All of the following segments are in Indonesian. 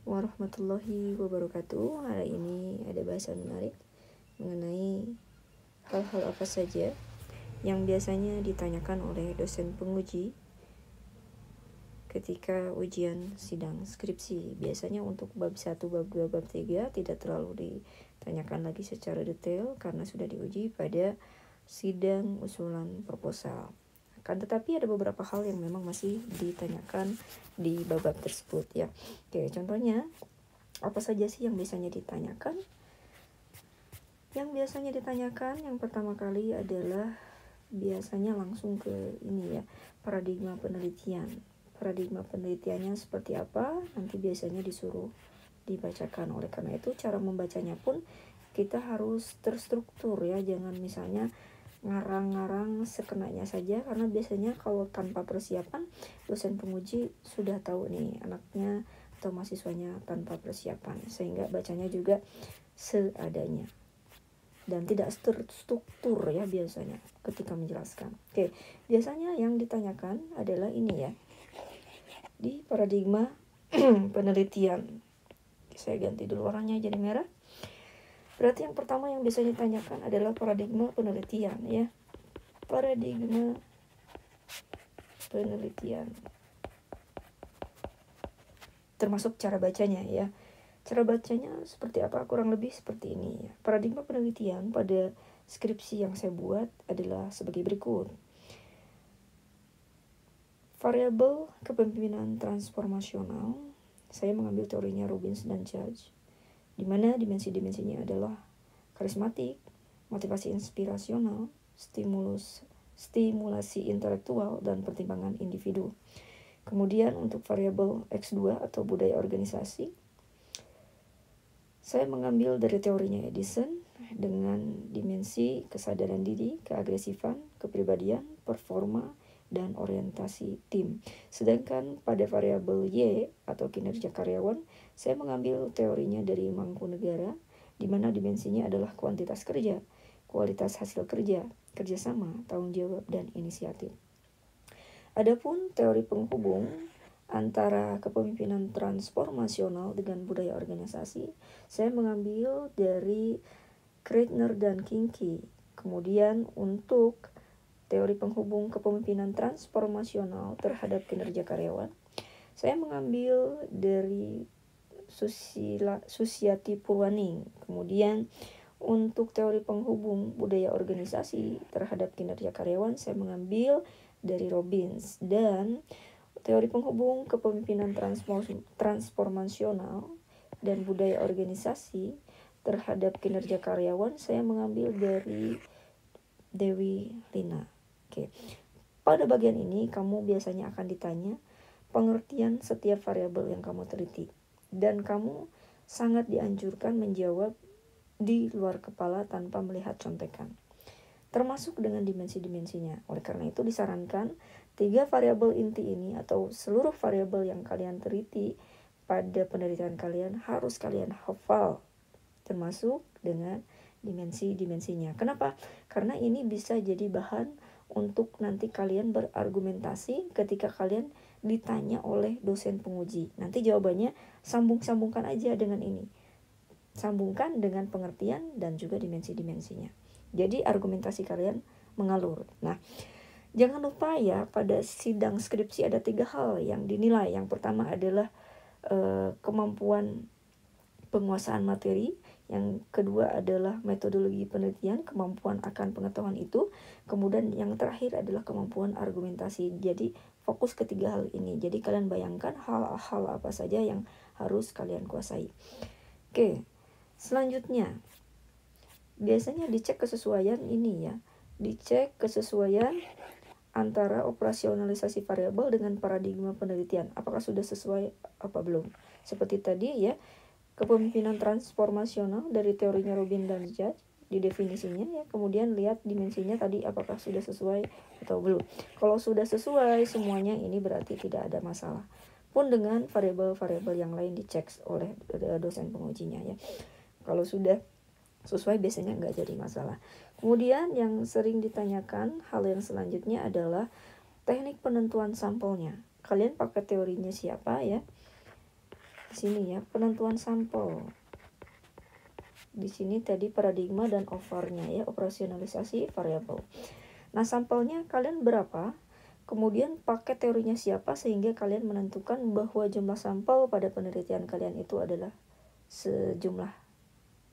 warahmatullahi wabarakatuh. Hari ini ada bahasan menarik mengenai hal-hal apa saja yang biasanya ditanyakan oleh dosen penguji ketika ujian sidang skripsi. Biasanya untuk bab 1, bab 2, bab 3 tidak terlalu ditanyakan lagi secara detail karena sudah diuji pada sidang usulan proposal. Akan tetapi ada beberapa hal yang memang masih ditanyakan di bab tersebut ya. Oke, contohnya apa saja sih yang biasanya ditanyakan? Yang biasanya ditanyakan yang pertama kali adalah biasanya langsung ke ini ya, paradigma penelitian. Paradigma penelitiannya seperti apa? Nanti biasanya disuruh dibacakan. Oleh karena itu cara membacanya pun kita harus terstruktur ya, jangan misalnya ngarang-ngarang sekenanya saja, karena biasanya kalau tanpa persiapan dosen penguji sudah tahu nih anaknya atau mahasiswanya tanpa persiapan, sehingga bacanya juga seadanya dan tidak terstruktur ya biasanya ketika menjelaskan. Oke, biasanya yang ditanyakan adalah ini ya, di paradigma penelitian. Saya ganti dulu warnanya jadi merah. Berarti yang pertama yang bisa ditanyakan adalah paradigma penelitian ya. Paradigma penelitian. Termasuk cara bacanya ya. Cara bacanya seperti apa? Kurang lebih seperti ini ya. Paradigma penelitian pada skripsi yang saya buat adalah sebagai berikut. Variabel kepemimpinan transformasional, saya mengambil teorinya Robbins dan Judge, di mana dimensi-dimensinya adalah karismatik, motivasi inspirasional, stimulasi intelektual, dan pertimbangan individu. Kemudian untuk variabel X2 atau budaya organisasi, saya mengambil dari teorinya Edison dengan dimensi kesadaran diri, keagresifan, kepribadian, performa, dan orientasi tim. Sedangkan pada variabel Y atau kinerja karyawan, saya mengambil teorinya dari Mangkunegara, di mana dimensinya adalah kuantitas kerja, kualitas hasil kerja, kerjasama, tanggung jawab, dan inisiatif. Adapun teori penghubung antara kepemimpinan transformasional dengan budaya organisasi, saya mengambil dari Kreitner dan Kinki. Kemudian untuk teori penghubung kepemimpinan transformasional terhadap kinerja karyawan, saya mengambil dari Susiati Purwaning. Kemudian untuk teori penghubung budaya organisasi terhadap kinerja karyawan, saya mengambil dari Robbins. Dan teori penghubung kepemimpinan transformasional dan budaya organisasi terhadap kinerja karyawan, saya mengambil dari Dewi Lina. Oke. Pada bagian ini kamu biasanya akan ditanya pengertian setiap variabel yang kamu teliti, dan kamu sangat dianjurkan menjawab di luar kepala tanpa melihat contekan, termasuk dengan dimensi-dimensinya. Oleh karena itu disarankan 3 variabel inti ini atau seluruh variabel yang kalian teliti pada penelitian kalian harus kalian hafal, termasuk dengan dimensi-dimensinya. Kenapa? Karena ini bisa jadi bahan untuk nanti kalian berargumentasi ketika kalian ditanya oleh dosen penguji. Nanti jawabannya sambung-sambungkan aja dengan ini. Sambungkan dengan pengertian dan juga dimensi-dimensinya. Jadi argumentasi kalian mengalur. Nah, jangan lupa ya, pada sidang skripsi ada 3 hal yang dinilai. Yang pertama adalah kemampuan penguasaan materi. Yang kedua adalah metodologi penelitian, kemampuan akan pengetahuan itu. Kemudian yang terakhir adalah kemampuan argumentasi. Jadi fokus ke 3 hal ini. Jadi kalian bayangkan hal-hal apa saja yang harus kalian kuasai. Oke, selanjutnya biasanya dicek kesesuaian ini ya. Dicek kesesuaian antara operasionalisasi variabel dengan paradigma penelitian. Apakah sudah sesuai apa belum? Seperti tadi ya, kepemimpinan transformasional dari teorinya Robbins dan Judge di definisinya ya. Kemudian lihat dimensinya tadi apakah sudah sesuai atau belum. Kalau sudah sesuai semuanya, ini berarti tidak ada masalah. Pun dengan variabel-variabel yang lain dicek oleh dosen pengujinya ya. Kalau sudah sesuai biasanya nggak jadi masalah. Kemudian yang sering ditanyakan hal yang selanjutnya adalah teknik penentuan sampelnya. Kalian pakai teorinya siapa ya? Di sini ya, penentuan sampel. Di sini tadi paradigma dan overnya ya, operasionalisasi variabel. Nah, sampelnya kalian berapa? Kemudian pakai teorinya siapa sehingga kalian menentukan bahwa jumlah sampel pada penelitian kalian itu adalah sejumlah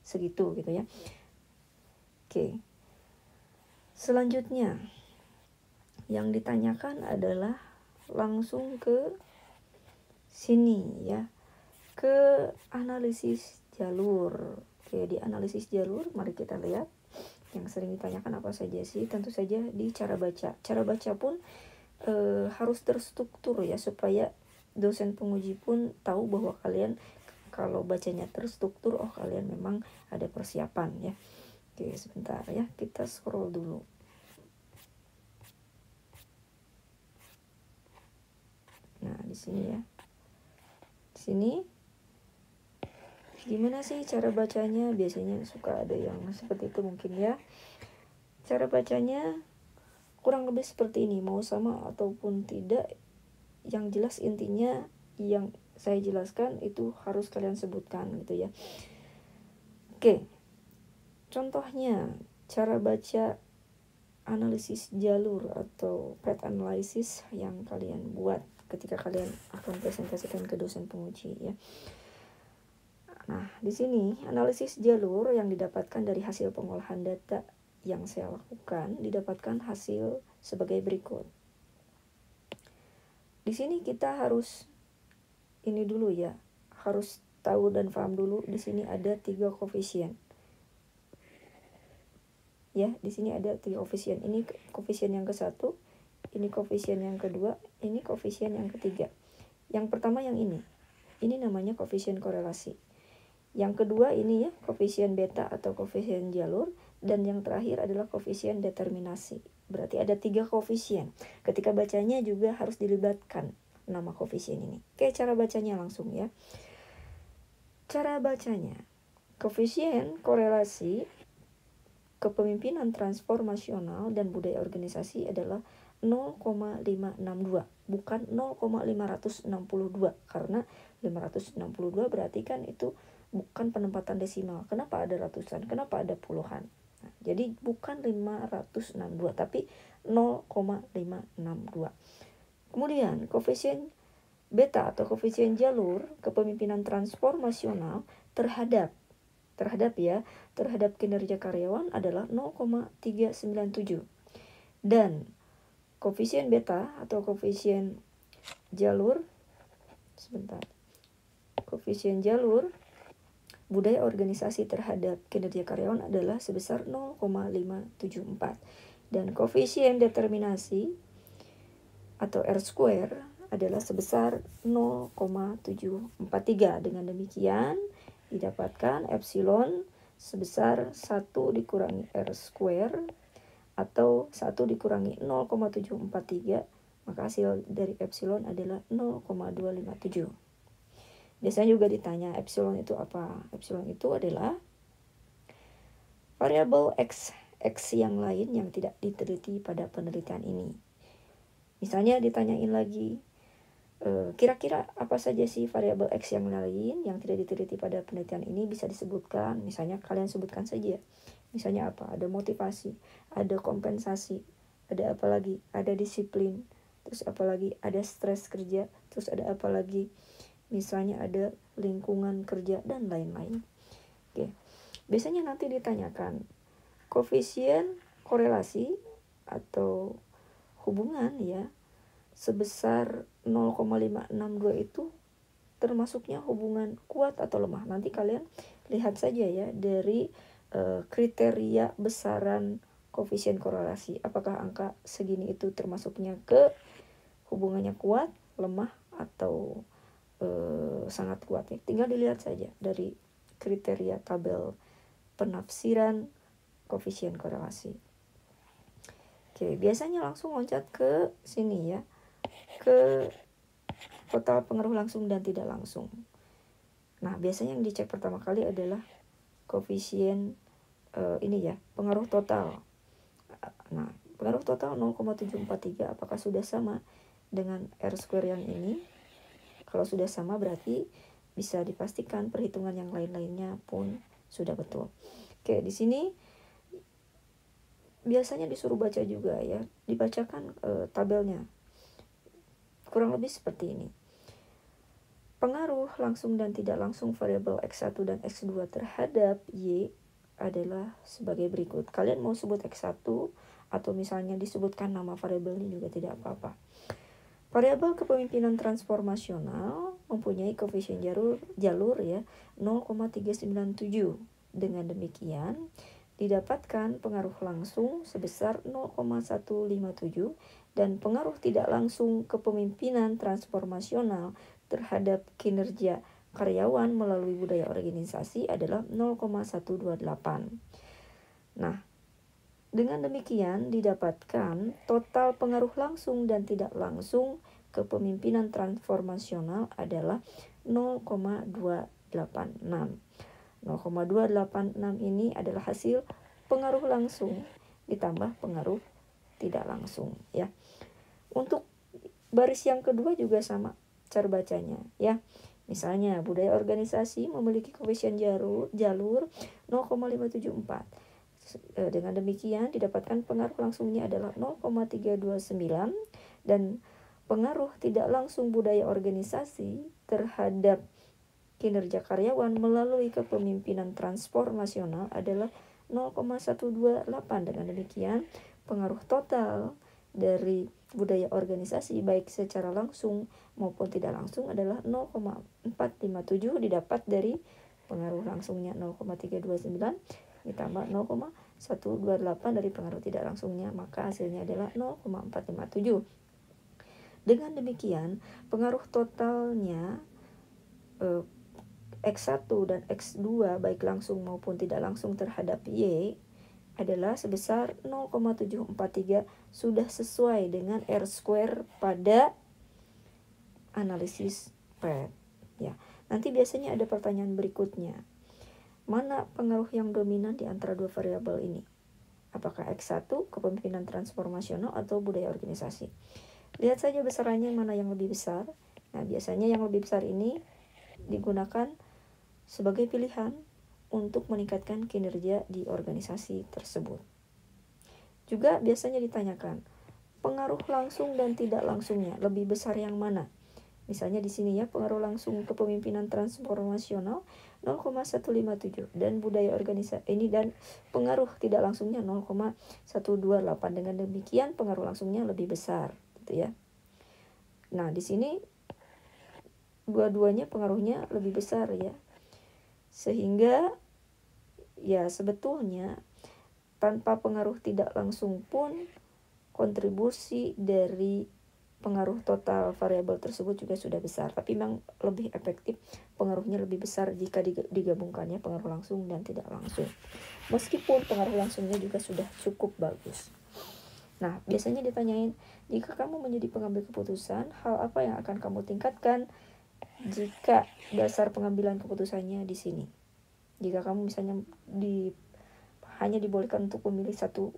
segitu gitu ya. Oke. Selanjutnya yang ditanyakan adalah langsung ke sini ya, ke analisis jalur. Oke, di analisis jalur mari kita lihat yang sering ditanyakan apa saja sih. Tentu saja di cara baca. Cara baca pun harus terstruktur ya, supaya dosen penguji pun tahu bahwa kalian kalau bacanya terstruktur, oh kalian memang ada persiapan ya. Oke, sebentar ya, kita scroll dulu. Nah, di sini ya. Di sini gimana sih cara bacanya? Biasanya suka ada yang seperti itu mungkin ya. Cara bacanya kurang lebih seperti ini, mau sama ataupun tidak, yang jelas intinya yang saya jelaskan itu harus kalian sebutkan gitu ya. Oke, contohnya cara baca analisis jalur atau path analysis yang kalian buat ketika kalian akan presentasikan ke dosen penguji ya. Nah, di sini analisis jalur yang didapatkan dari hasil pengolahan data yang saya lakukan didapatkan hasil sebagai berikut. Di sini kita harus ini dulu ya, harus tahu dan paham dulu di sini ada 3 koefisien. Ya, di sini ada 3 koefisien. Ini koefisien yang ke-1, ini koefisien yang kedua, ini koefisien yang ketiga. Yang pertama yang ini. Ini namanya koefisien korelasi. Yang kedua ini ya, koefisien beta atau koefisien jalur, dan yang terakhir adalah koefisien determinasi. Berarti ada 3 koefisien. Ketika bacanya juga harus dilibatkan nama koefisien ini. Oke, cara bacanya langsung ya. Cara bacanya, koefisien korelasi kepemimpinan transformasional dan budaya organisasi adalah 0,562, bukan 0,562, karena 562 berarti kan itu bukan penempatan desimal. Kenapa ada ratusan? Kenapa ada puluhan? Nah, jadi bukan 562 tapi 0,562. Kemudian koefisien beta atau koefisien jalur kepemimpinan transformasional terhadap kinerja karyawan adalah 0,397. Dan koefisien beta atau koefisien jalur koefisien jalur budaya organisasi terhadap kinerja karyawan adalah sebesar 0,574. Dan koefisien determinasi atau R square adalah sebesar 0,743. Dengan demikian didapatkan epsilon sebesar 1 dikurangi R square atau 1 dikurangi 0,743, maka hasil dari epsilon adalah 0,257. Biasanya juga ditanya epsilon itu apa? Epsilon itu adalah variabel X yang lain yang tidak diteliti pada penelitian ini. Misalnya ditanyain lagi, kira-kira apa saja sih variabel X yang lain yang tidak diteliti pada penelitian ini, bisa disebutkan. Misalnya kalian sebutkan saja. Misalnya apa? Ada motivasi, ada kompensasi, ada apa lagi? Ada disiplin, terus apa lagi? Ada stres kerja, terus ada apa lagi? Misalnya ada lingkungan kerja dan lain-lain. Oke. Biasanya nanti ditanyakan koefisien korelasi atau hubungan ya sebesar 0,562 itu termasuknya hubungan kuat atau lemah. Nanti kalian lihat saja ya dari kriteria besaran koefisien korelasi. Apakah angka segini itu termasuknya ke hubungannya kuat, lemah, atau sangat kuat ya. Tinggal dilihat saja dari kriteria tabel penafsiran koefisien korelasi. Oke, biasanya langsung loncat ke sini ya, ke total pengaruh langsung dan tidak langsung. Nah, biasanya yang dicek pertama kali adalah koefisien ini ya, pengaruh total. Nah, pengaruh total 0,743 apakah sudah sama dengan R square yang ini? Kalau sudah sama berarti bisa dipastikan perhitungan yang lain-lainnya pun sudah betul. Oke, di sini biasanya disuruh baca juga ya, dibacakan tabelnya. Kurang lebih seperti ini. Pengaruh langsung dan tidak langsung variabel X1 dan X2 terhadap Y adalah sebagai berikut. Kalian mau sebut X1 atau misalnya disebutkan nama variabel ini juga tidak apa-apa. Variabel kepemimpinan transformasional mempunyai koefisien jalur ya 0,397. Dengan demikian, didapatkan pengaruh langsung sebesar 0,157 dan pengaruh tidak langsung kepemimpinan transformasional terhadap kinerja karyawan melalui budaya organisasi adalah 0,128. Nah, dengan demikian didapatkan total pengaruh langsung dan tidak langsung kepemimpinan transformasional adalah 0,286. 0,286 ini adalah hasil pengaruh langsung ditambah pengaruh tidak langsung ya. Untuk baris yang kedua juga sama cara bacanya ya. Misalnya budaya organisasi memiliki koefisien jalur 0,574. Dengan demikian didapatkan pengaruh langsungnya adalah 0,329 dan pengaruh tidak langsung budaya organisasi terhadap kinerja karyawan melalui kepemimpinan transformasional adalah 0,128. Dengan demikian pengaruh total dari budaya organisasi baik secara langsung maupun tidak langsung adalah 0,457 didapat dari pengaruh langsungnya 0,329 ditambah 0,128 dari pengaruh tidak langsungnya, maka hasilnya adalah 0,457. Dengan demikian, pengaruh totalnya X1 dan X2 baik langsung maupun tidak langsung terhadap Y adalah sebesar 0,743 sudah sesuai dengan R² pada analisis PET ya. Nanti biasanya ada pertanyaan berikutnya. Mana pengaruh yang dominan di antara dua variabel ini? Apakah X1 kepemimpinan transformasional atau budaya organisasi? Lihat saja besarannya mana yang lebih besar. Nah, biasanya yang lebih besar ini digunakan sebagai pilihan untuk meningkatkan kinerja di organisasi tersebut. Juga biasanya ditanyakan, pengaruh langsung dan tidak langsungnya lebih besar yang mana? Misalnya di sini ya, pengaruh langsung kepemimpinan transformasional 0,157 dan budaya organisasi ini dan pengaruh tidak langsungnya 0,128. Dengan demikian pengaruh langsungnya lebih besar gitu ya. Nah, di sini dua-duanya pengaruhnya lebih besar ya. Sehingga ya sebetulnya tanpa pengaruh tidak langsung pun kontribusi dari pengaruh total variabel tersebut juga sudah besar, tapi memang lebih efektif, pengaruhnya lebih besar jika digabungkannya pengaruh langsung dan tidak langsung. Meskipun pengaruh langsungnya juga sudah cukup bagus. Nah, biasanya ditanyain, jika kamu menjadi pengambil keputusan, hal apa yang akan kamu tingkatkan jika dasar pengambilan keputusannya di sini? Jika kamu misalnya hanya dibolehkan untuk memilih satu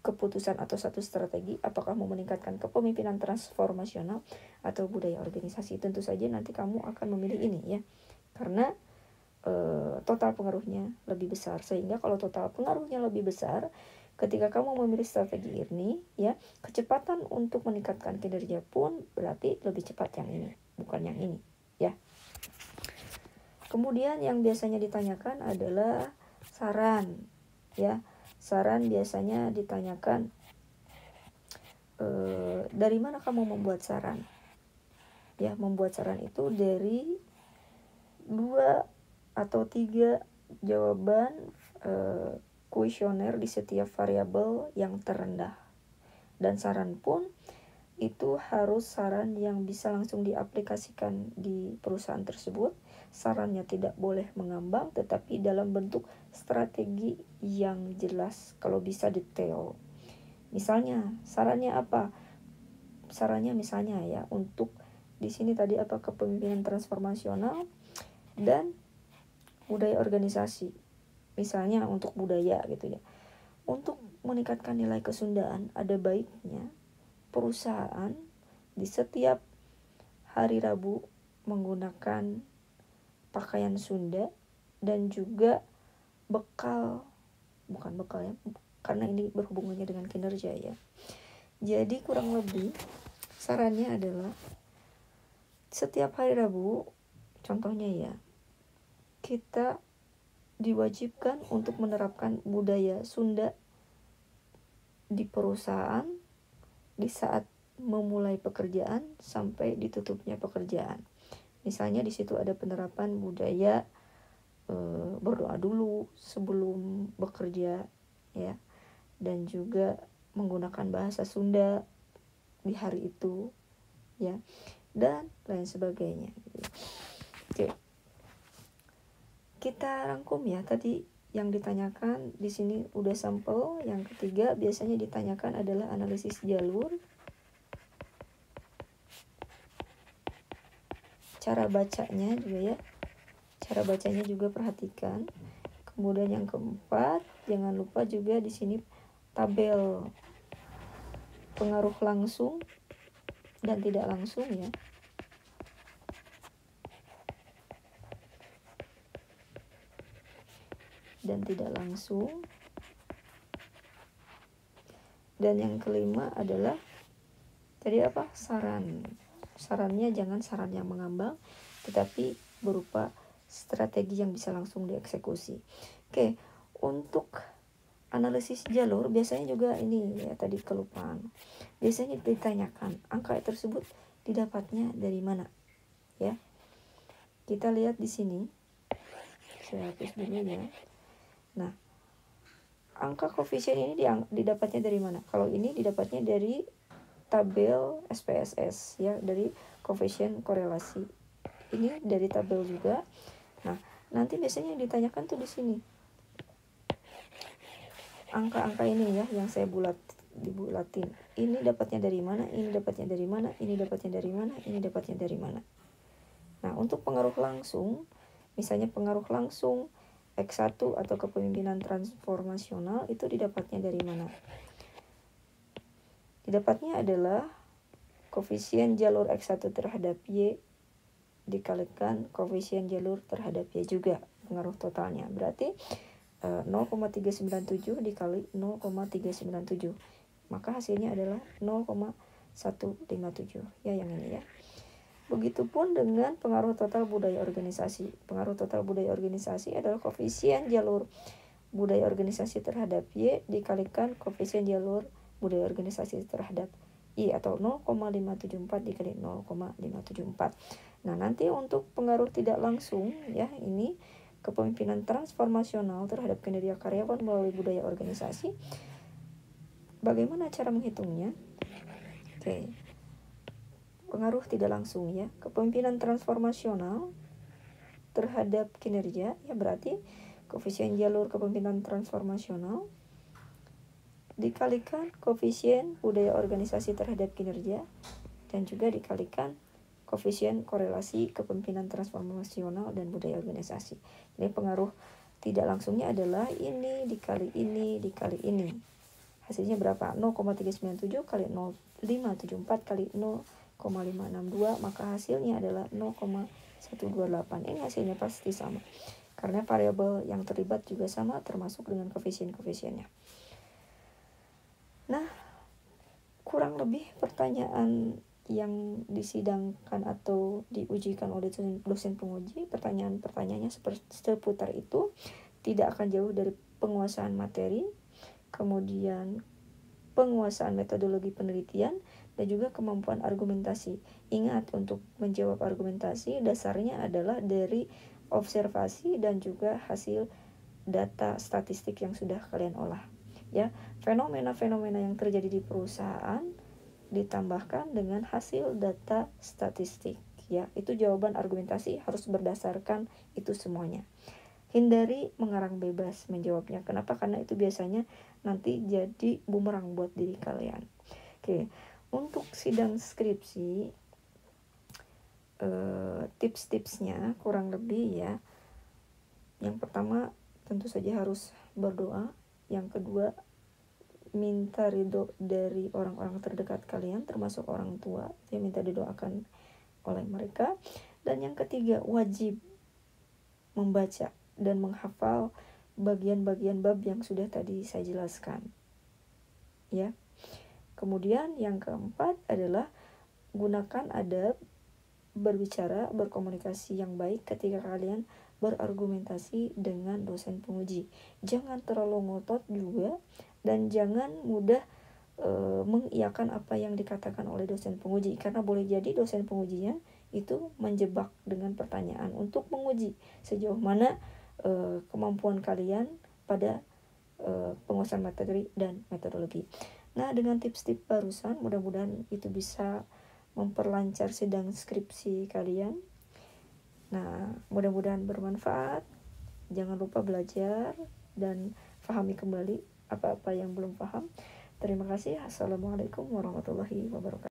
keputusan atau satu strategi, apakah mau meningkatkan kepemimpinan transformasional atau budaya organisasi? Tentu saja nanti kamu akan memilih ini ya, karena total pengaruhnya lebih besar. Sehingga kalau total pengaruhnya lebih besar, ketika kamu memilih strategi ini ya, kecepatan untuk meningkatkan kinerja pun berarti lebih cepat yang ini, bukan yang ini ya. Kemudian yang biasanya ditanyakan adalah saran ya. Saran biasanya ditanyakan, dari mana kamu membuat saran? Ya, membuat saran itu dari 2 atau 3 jawaban kuesioner di setiap variabel yang terendah. Dan saran pun itu harus saran yang bisa langsung diaplikasikan di perusahaan tersebut. Sarannya tidak boleh mengambang, tetapi dalam bentuk strategi yang jelas, kalau bisa detail. Misalnya, sarannya apa? Sarannya misalnya ya, untuk di sini tadi apa, kepemimpinan transformasional dan budaya organisasi. Misalnya untuk budaya gitu ya. Untuk meningkatkan nilai kesundaan, ada baiknya perusahaan di setiap hari Rabu menggunakan pakaian Sunda dan juga bukan bekal ya, karena ini berhubungannya dengan kinerja ya. Jadi kurang lebih sarannya adalah setiap hari Rabu, contohnya ya, kita diwajibkan untuk menerapkan budaya Sunda di perusahaan di saat memulai pekerjaan sampai ditutupnya pekerjaan. Misalnya di situ ada penerapan budaya berdoa dulu sebelum bekerja ya, dan juga menggunakan bahasa Sunda di hari itu ya, dan lain sebagainya. Oke. Kita rangkum ya, tadi yang ditanyakan di sini udah sampel. Yang ketiga biasanya ditanyakan adalah analisis jalur. Cara bacanya juga ya. Cara bacanya juga perhatikan. Kemudian yang keempat, jangan lupa juga di sini tabel pengaruh langsung dan tidak langsung ya. Dan tidak langsung. Dan yang kelima adalah tadi apa? Sarannya jangan saran yang mengambang, tetapi berupa strategi yang bisa langsung dieksekusi. Oke, untuk analisis jalur biasanya juga ini ya, tadi kelupaan. Biasanya ditanyakan angka tersebut didapatnya dari mana ya. Kita lihat di sini. Saya hapus dulu ya. Nah, angka koefisien ini didapatnya dari mana? Kalau ini didapatnya dari tabel SPSS ya, dari koefisien korelasi. Ini dari tabel juga. Nah, nanti biasanya yang ditanyakan tuh di sini. Angka-angka ini ya yang saya dibulatin. Ini dapatnya dari mana? Ini dapatnya dari mana? Ini dapatnya dari mana? Ini dapatnya dari mana? Nah, untuk pengaruh langsung, misalnya pengaruh langsung X1 atau kepemimpinan transformasional itu didapatnya dari mana? Didapatnya adalah koefisien jalur X1 terhadap Y dikalikan koefisien jalur terhadap Y juga, pengaruh totalnya. Berarti 0,397 dikali 0,397. Maka hasilnya adalah 0,157. Ya, yang ini ya. Begitupun dengan pengaruh total budaya organisasi. Pengaruh total budaya organisasi adalah koefisien jalur budaya organisasi terhadap Y dikalikan koefisien jalur budaya organisasi terhadap Y, atau 0,574 dikali 0,574. Nah, nanti untuk pengaruh tidak langsung ya, ini kepemimpinan transformasional terhadap kinerja karyawan melalui budaya organisasi. Bagaimana cara menghitungnya? Oke. Pengaruh tidak langsung ya, kepemimpinan transformasional terhadap kinerja ya, berarti koefisien jalur kepemimpinan transformasional dikalikan koefisien budaya organisasi terhadap kinerja, dan juga dikalikan koefisien korelasi kepemimpinan transformasional dan budaya organisasi. Jadi pengaruh tidak langsungnya adalah ini dikali ini dikali ini. Hasilnya berapa? 0,397 kali 0,574 kali 0,562, maka hasilnya adalah 0,128. Ini hasilnya pasti sama, karena variabel yang terlibat juga sama, termasuk dengan koefisien-koefisiennya. Nah, kurang lebih pertanyaan yang disidangkan atau diujikan oleh dosen penguji, pertanyaan-pertanyaannya seputar itu, tidak akan jauh dari penguasaan materi, kemudian penguasaan metodologi penelitian, dan juga kemampuan argumentasi. Ingat, untuk menjawab argumentasi dasarnya adalah dari observasi dan juga hasil data statistik yang sudah kalian olah ya. Fenomena-fenomena yang terjadi di perusahaan ditambahkan dengan hasil data statistik ya. Itu jawaban argumentasi harus berdasarkan itu semuanya. Hindari mengarang bebas menjawabnya. Kenapa? Karena itu biasanya nanti jadi bumerang buat diri kalian. Oke, untuk sidang skripsi tips-tipsnya kurang lebih ya. Yang pertama tentu saja harus berdoa. Yang kedua, minta ridho dari orang-orang terdekat kalian, termasuk orang tua, minta didoakan oleh mereka. Dan yang ketiga, wajib membaca dan menghafal bagian-bagian bab yang sudah tadi saya jelaskan. Ya. Kemudian yang keempat adalah gunakan adab berbicara, berkomunikasi yang baik ketika kalian berargumentasi dengan dosen penguji. Jangan terlalu ngotot juga, dan jangan mudah mengiyakan apa yang dikatakan oleh dosen penguji, karena boleh jadi dosen pengujinya itu menjebak dengan pertanyaan untuk menguji sejauh mana kemampuan kalian pada penguasaan materi dan metodologi. Nah, dengan tips-tips barusan mudah-mudahan itu bisa memperlancar sidang skripsi kalian. Nah, mudah-mudahan bermanfaat. Jangan lupa belajar dan pahami kembali apa-apa yang belum paham. Terima kasih. Assalamualaikum warahmatullahi wabarakatuh.